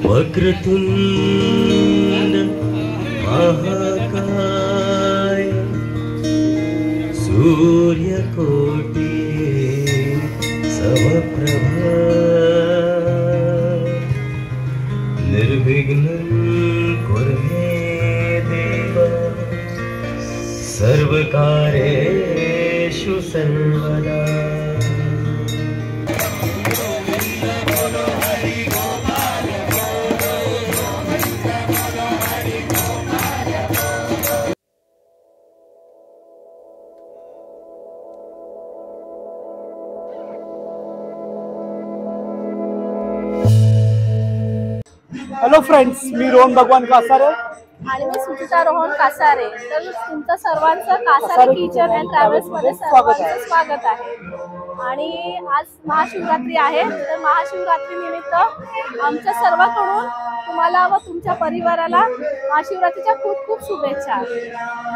वक्रतुंड महाकाय सूर्यकोटि समप्रभा निर्विघ्नं कुरु मे देव सर्वकार्येषु सर्वदा। हॅलो फ्रेंड्स, मी रोहन भगवान कासारे आणि मी सुचिता रोहन कासारे। तर तुमचं सर्वांचं कासारे किचन अँड ट्रॅव्हल्स मध्ये स्वागत आहे। आणि आज महाशिवरात्री आहे, तर महाशिवरात्री निमित्त आमच्या सर्वांकडून तुम्हाला व तुमच्या परिवाराला महाशिवरात्रीच्या खूप खूप शुभेच्छा।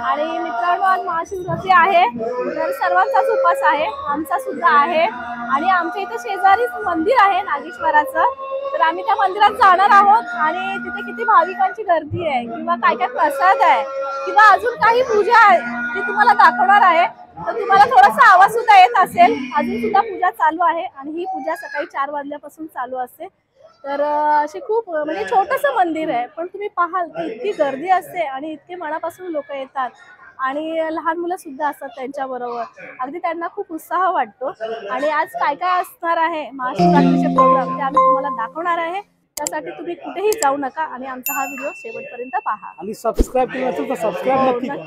आणि मित्रांनो, आज महाशिवरात्री आहे, तर सर्वांचाच उपास आहे, आमचा सुद्धा आहे। आणि आमच्या इथे शेजारीच मंदिर आहे नागेश्वराचं, तर आम्ही त्या मंदिरात जाणार आहोत आणि तिथे किती भाविकांची गर्दी आहे किंवा काय काय प्रसाद आहे किंवा अजून काही पूजा आहे ती तुम्हाला दाखवणार आहे। तर तुम्हाला थोडासा आवाज सुद्धा येत असेल, अजून सुद्धा पूजा चालू आहे आणि ही पूजा सकाळी 4 वाजल्यापासून चालू असते। तर असे खूप म्हणजे छोटंसं मंदिर आहे, पण तुम्ही पाहाल की इतकी गर्दी असते आणि इतके मनापासून लोक येतात आणि लहान मुलं सुद्धा असतात त्यांच्याबरोबर, अगदी त्यांना खूप उत्साह वाटतो। आणि आज काय काय असणार आहे महाशिवरात्रीचे प्रोग्राम ते आम्ही तुम्हाला दाखवणार आहे, त्यासाठी तुम्ही कुठेही जाऊ नका आणि आमचा हा व्हिडिओ शेवटपर्यंत पहा आणि सबस्क्राइब केलं असेल तर सबस्क्राइब नक्की करा।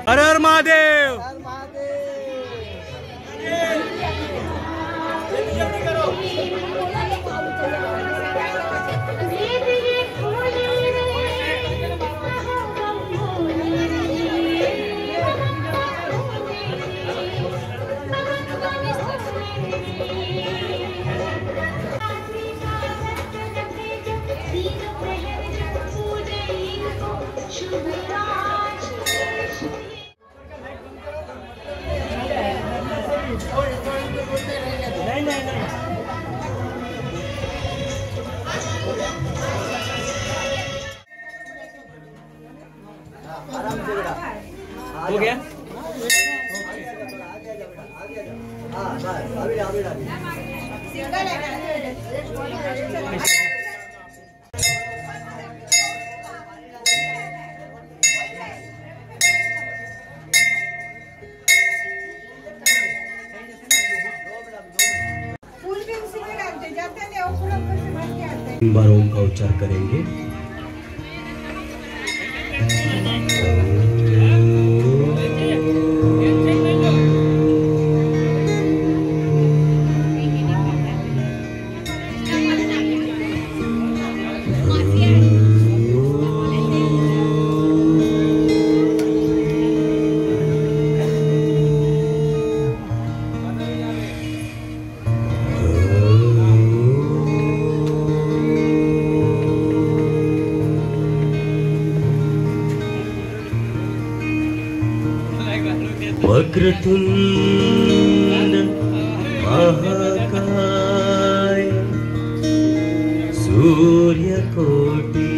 हर हर महादेव। हो गया? बार ओम का उच्चार करेंगे। वक्रतुंड महाकाय सूर्यकोटि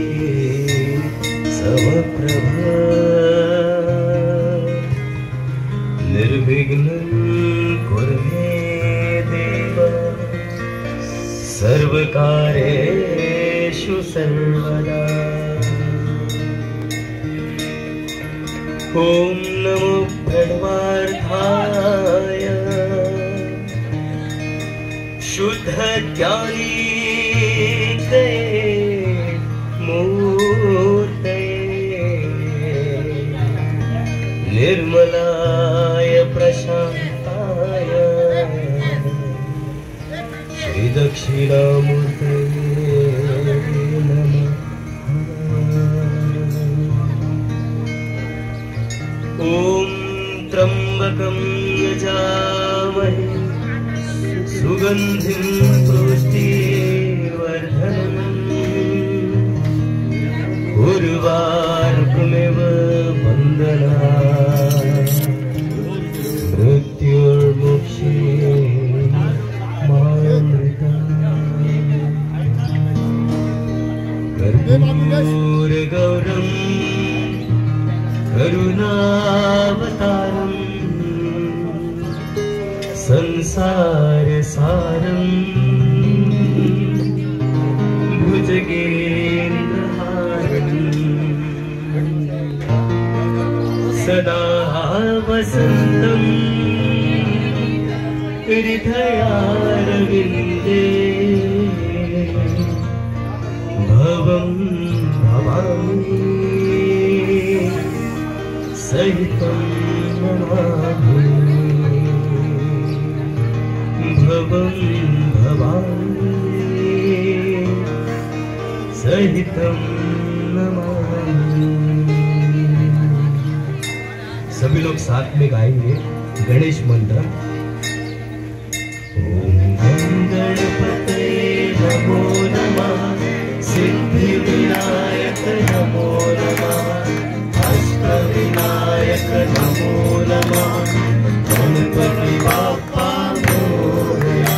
समप्रभ निर्विघ्नं कुरु मे देव सर्वकार्येषु सर्वदा। ओम नमो प्रणवार्थाय शुद्ध ज्ञानीके मूर्तये निर्मलाय प्रशांताय श्री दक्षिणामूर्तये नमः। ओम त्र्यंबकं यजामहे सुगंधिं पुष्टिवर्धनम् उर्वारुकमिव बन्धनात् मृत्युर्मुक्षीयमामृतात् कर्पूरगौरम् करुणावतारम् संसारसारम् भुजगेन्द्रहारम् सदा वसन्तम् हृदयारविन्दे भवं भवामि सहितं नमामि भवं भवामि सहितं नमामि। सभी लोग साथ में गाएंगे गणेश मंत्र। ओम गणपतये नमो नमः सिद्धिविनायक नमो नमः अष्टविनायक नमो नमः गणपति बाप्पा मोरया।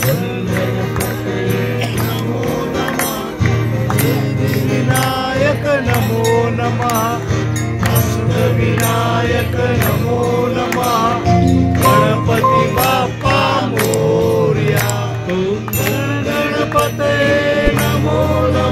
गणपतये नमो नमः सिद्धिविनायक नमो नमः अष्टविनायक नमो नमः गणपति बाप्पा मोरया। ओम गणपतये नमो नमः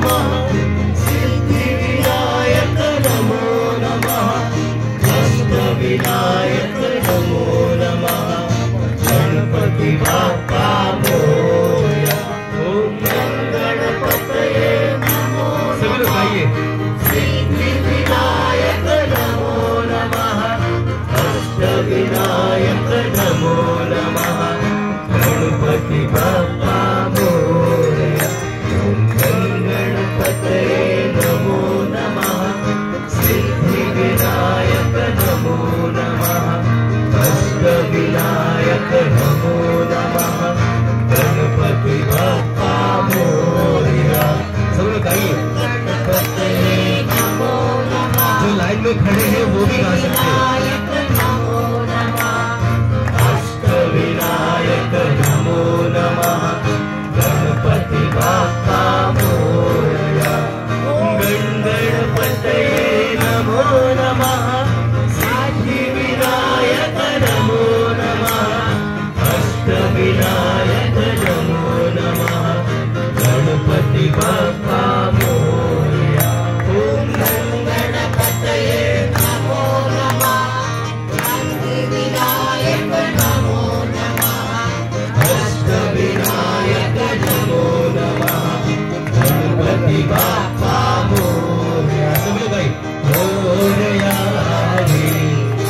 गणपती बाप्पा मोरया. ओम नमो गणपतये नमो नमः. अष्टविनायक नमो नमः. अष्टविनायक नमो नमः. गणपती बाप्पा मोरया. सगळे बाई मोरया रे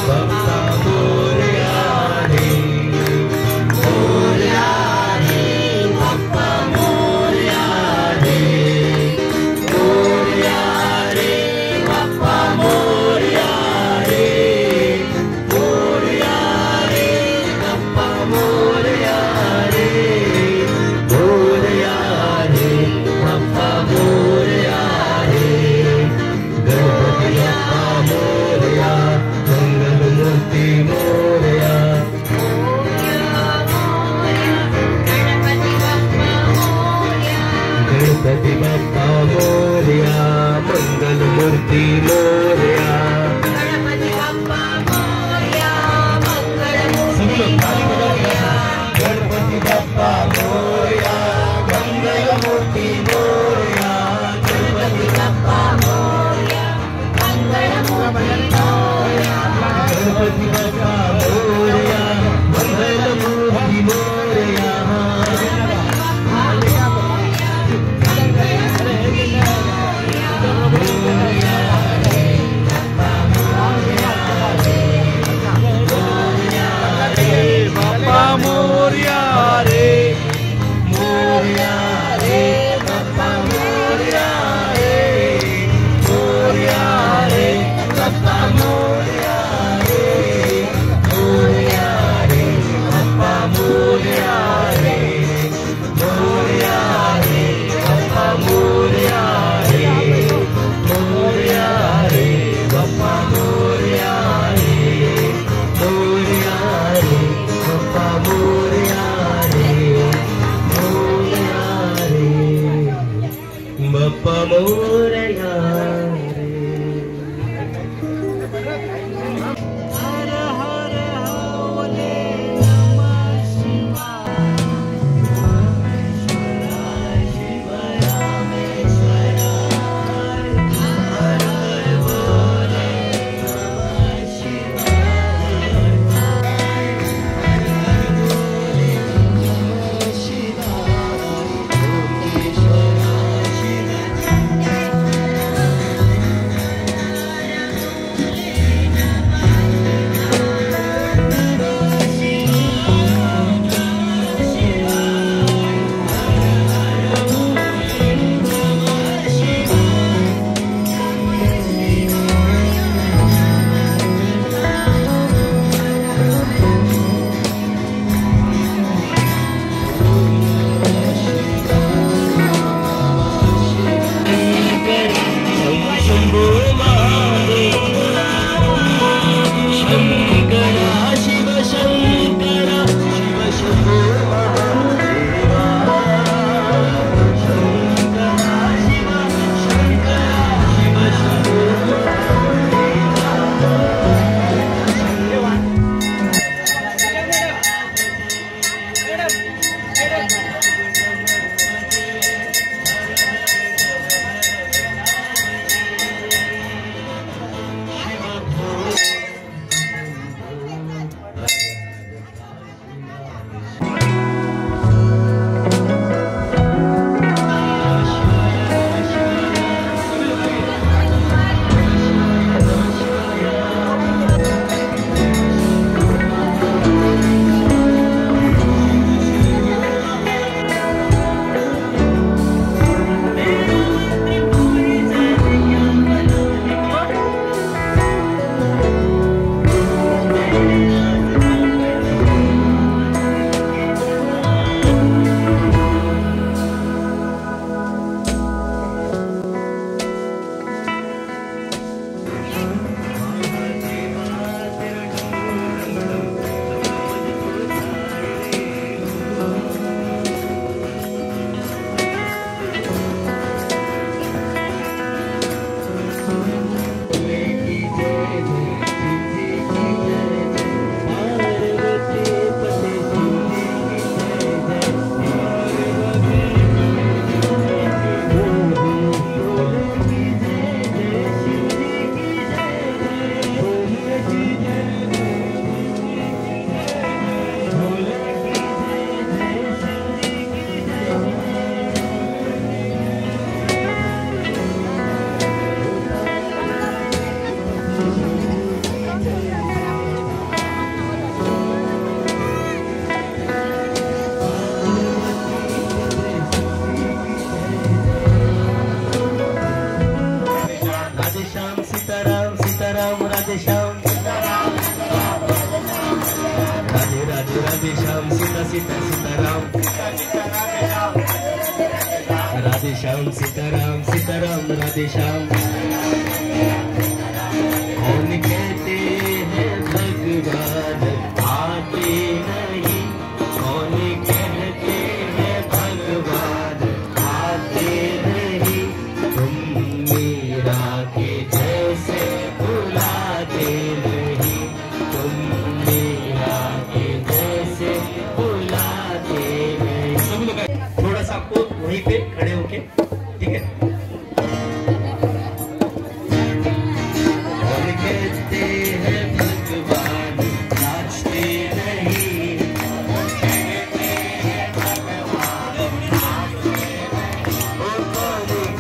बाप्पा मोरया रे. मोरया रे बाप्पा मोरया रे. मोरया रे बाप्पा मोरया रे. मोरया रे बाप्पा मोरया रे. मोरया रे बाप्पा मोरया रे. गणपती बाप्पा मोरया. मंगलमूर्ती मोरया. गणपती बाप्पा मोरया. मंगलमूर्ती मोरया. सगळं खाली बघा. गणपती बाप्पा मोरया. मंगलमूर्ती मोरया. गणपती बाप्पा मोरया. गणपती बाप्पा मोरया. मंगलमूर्ती मोरया. बाप्पा मोरया रे. मोरया रे बाप्पा मोरया रे. मोरया रे बाप्पा मोरया रे. मोरया रे बाप्पा मोरया रे. मोरया रे बाप्पा मोरया रे. मोरया रे बाप्पा मोरया रे. मोरया रे बाप्पा मोरया रे. मोरया रे बाप्पा मोरया रे. हर हर हवले नमः शिवाय. शिव रामेश्वराय. हर हर भोले नमः शिवाय. शिवाय. ओंकेश्वराय शिव. सीता सीताराम राधे श्याम सीताराम सीताराम राधे श्याम। कौन कहते हैं भगवान आते नहीं, कौन कहते हैं भगवान आते नहीं, तुम मेरा के जैसे बुलाते नहीं, तुम मेरा के जैसे बुलाते नहीं। सब लोग थोड़ा सा आपको वहीं पे खड़े होके, ठीक है। कौन कहते हैं भगवान नाचते नहीं, कौन कहते हैं भगवान नाचते नहीं, कौन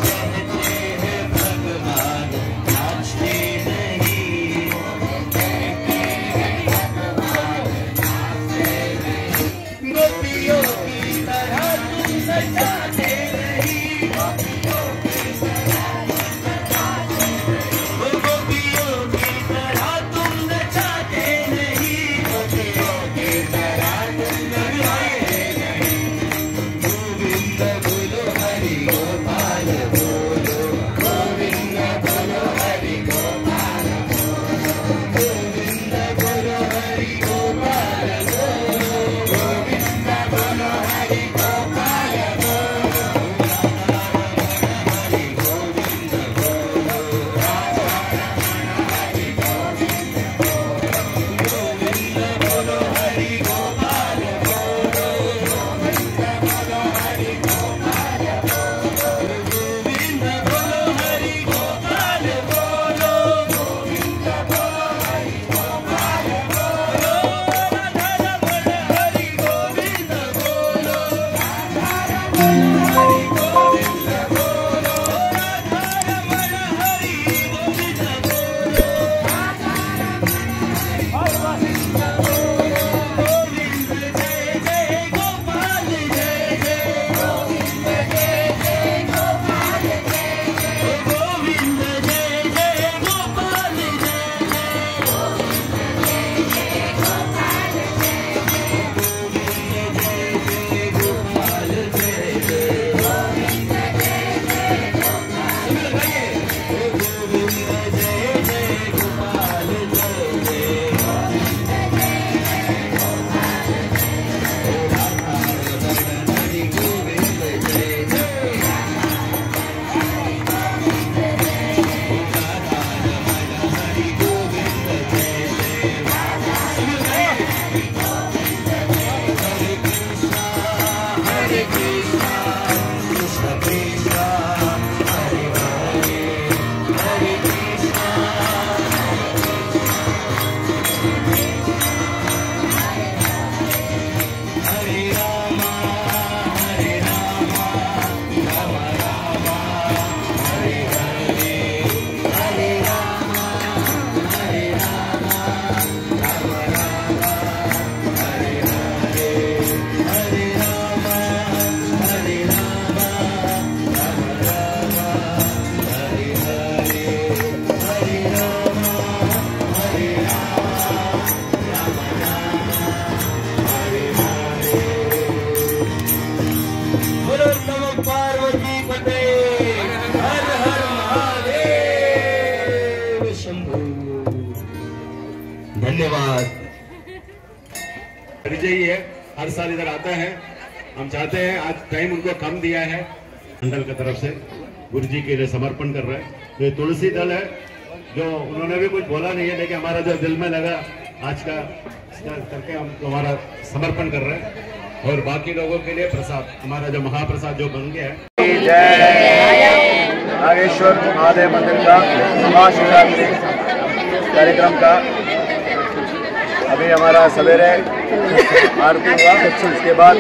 कहते हैं भगवान नाचते नहीं, कहते हैं भगवान नाचते नहीं। गोपियों की तरह तुम सजाते नहीं, गोपियों की तरह तुम नचाते नहीं, गोपियों की तरह तुम नचाते नहीं। गोविंद बोलो हरि गोपाल बोलो, गोविंद बोलो हरि गोपाल बोलो, गोविंद बोलो हरि गोपाल बोलो, गोविंद बोलो हरि गोपाल बोलो, हरि गोविंद बोलो, राधा हरि गोविंद बोलो, गोविंद बोलो हरि गोपाल बोलो, गोविंद बोलो हरि गोपाल बोलो, गोविंद बोलो हरि गोपाल बोलो, गोविंद बोलो हरि गोपाल बोलो, राधा रमण हरि गोविंद बोलो, राधा रमण हरि गोविंद बोलो, राधा रमण हरि गोविंद बोलो, राधा रमण हरि गोविंद बोलो, गोविंद जय जय गोपाल जय जय, गोविंद जय जय गोपाल जय जय, गोविंद जय जय गोपाल जय जय, गोविंद जय जय गोपाल जय जय, गोविंद जय जय गोपाल जय जय, गोविंद जय जय बोलो नमो पार्वती पते, हर हर महादेव शंभू। धन्यवाद। परिचय ही है, हर साल इधर आता है। हम चाहते हैं आज टाइम उनको कम दिया है, मंडल की तरफ से गुरु जी के लिए समर्पण कर रहे हैं। तो ये तुलसी दल है, जो उन्होंने भी कुछ बोला नहीं है, लेकिन हमारा जो दिल में लगा आज का करके हम हमारा समर्पण कर रहे हैं। और बाकी लोगों के लिए प्रसाद, हमारा जो महाप्रसाद जो बन गया है। जय नागेश्वर महादेव मंदिर का महाशिवरात्रि कार्यक्रम का अभी हमारा सवेरे आरती हुआ, उसके बाद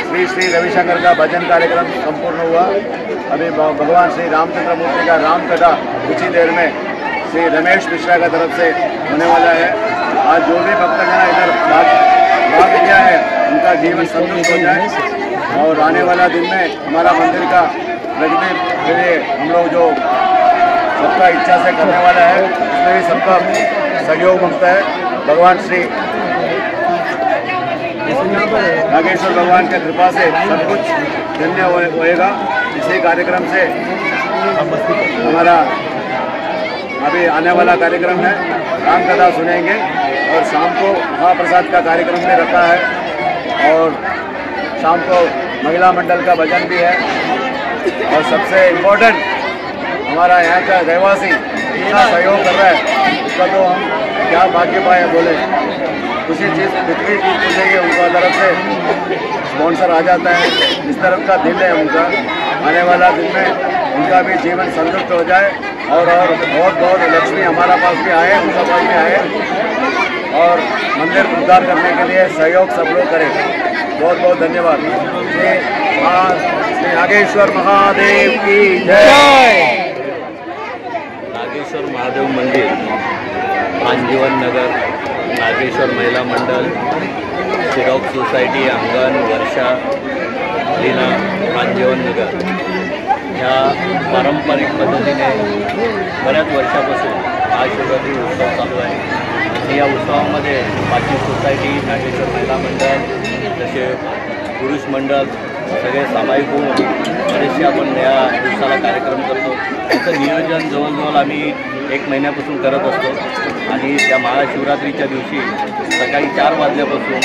श्री श्री रविशंकर का भजन कार्यक्रम संपूर्ण हुआ। अभी भगवान श्री रामचंद्र मूर्ति का राम कथा कुछ ही देर में श्री रमेश मिश्रा का तरफ से होने वाला है। आज जो भी भक्तगण इधर भाग लिया है उनका जीवन संतुष्ट हो जाए, और आने वाला दिन में हमारा मंदिर का प्रगति के लिए हम लोग जो सबका इच्छा से करने वाला है उसमें भी सबका सहयोग मांगता है। भगवान श्री नागेश्वर भगवान की कृपा से सब कुछ धन्य होएगा। इसी कार्यक्रम से हमारा अभी आने वाला कार्यक्रम है, राम कथा सुनेंगे और शाम को महाप्रसाद का कार्यक्रम भी रखा है और शाम को महिला मंडल का भजन भी है। और सबसे इम्पोर्टेंट हमारा यहाँ का रहवासी इतना सहयोग कर रहा है, उसका तो हम क्या भाग्य पाए बोले। किसी चीज़ जितनी चीज़ पूछेंगे उनका तरफ से स्पॉन्सर आ जाता है। इस तरफ का दिल है उनका, आने वाला दिन में उनका भी जीवन संतुष्ट हो जाए और बहुत बहुत लक्ष्मी हमारा पास भी आए, उनका पास भी आए और मंदिर उद्धार करने के लिए सहयोग सब लोग करें। बहुत बहुत धन्यवाद। श्री नागेश्वर महादेव की जय। नागेश्वर महादेव मंदिर, आंजीवन नगर, नागेश्वर महिला मंडल, सिरॉक सोसायटी अंगण, वर्षा, लीना, आंजीवन नगर ह्या पारंपरिक पद्धतीने बऱ्याच वर्षापासून महाशिवरात्री उत्सव चालू आहे। आणि या उत्सवामध्ये बाकी सोसायटी, नागेश्वर महिला मंडळ, तसे पुरुष मंडळ सगळे सामायिक होऊन बरेचसे आपण या दिवसाला कार्यक्रम करतो। त्याचं नियोजन जवळजवळ आम्ही 1 महिन्यापासून करत असतो आणि त्या महाशिवरात्रीच्या दिवशी सकाळी 4 वाजल्यापासून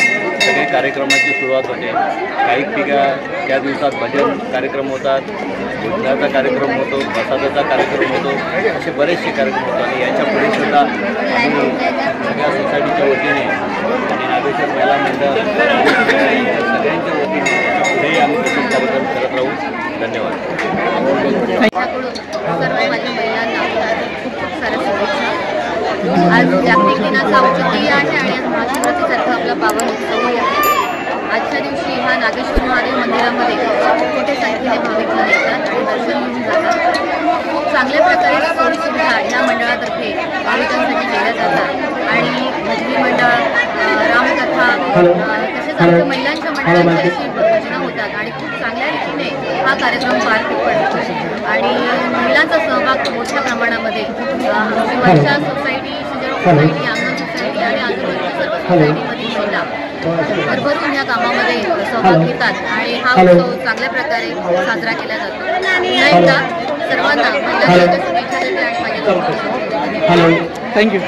सगळे कार्यक्रमाची सुरुवात होते। काही ठिकाणी त्या दिवसात भजन कार्यक्रम होतात, भोजनाचा कार्यक्रम होतो, प्रसादाचा कार्यक्रम होतो, असे बरेचसे कार्यक्रम होतात। आणि याच्या पुढे सुद्धा आम्ही सगळ्या सोसायटीच्या वतीने आणि नागेश्वर महिला मंडळ सगळ्यांच्या वतीने पुढे आम्ही तसेच कार्यक्रम करत राहू। धन्यवाद। सर्व माझ्या महिलांना खूप खूप साऱ्या शुभेच्छा। आज जागतिक दिनाचा औचित्य आहे आणि आज महाशिवरात्रीसारखा आपला पावन उत्सवही आहे। आजच्या दिवशी ह्या नागेश्वर महादेव मंदिरामध्ये खूप मोठ्या संख्येने भाविक जण येतात आणि दर्शन घेऊन जातात। खूप चांगल्या प्रकारे सोयीसुविधा ह्या मंडळातर्फे भाविकांसाठी केल्या जातात आणि भजनी मंडळ, रामकथा, तसेच आमच्या महिलांच्या मंडळांची अशी भजनं होतात आणि खूप चांगल्या रीतीने हा कार्यक्रम पार पडतो आणि महिलांचा सहभाग मोठ्या प्रमाणामध्ये आमची वर्षा सोसायटी, सिजरो सोसायटी, अंगण सोसायटी आणि आजूबाजूच्या सर्व सोसायटीमधील महिला भरभरून या कामामध्ये सहभाग घेतात आणि हा उत्सव चांगल्या प्रकारे साजरा केला जातो। पुन्हा एकदा सर्वांना महिला शुभेच्छा देते आणि माझ्या थँक्यू।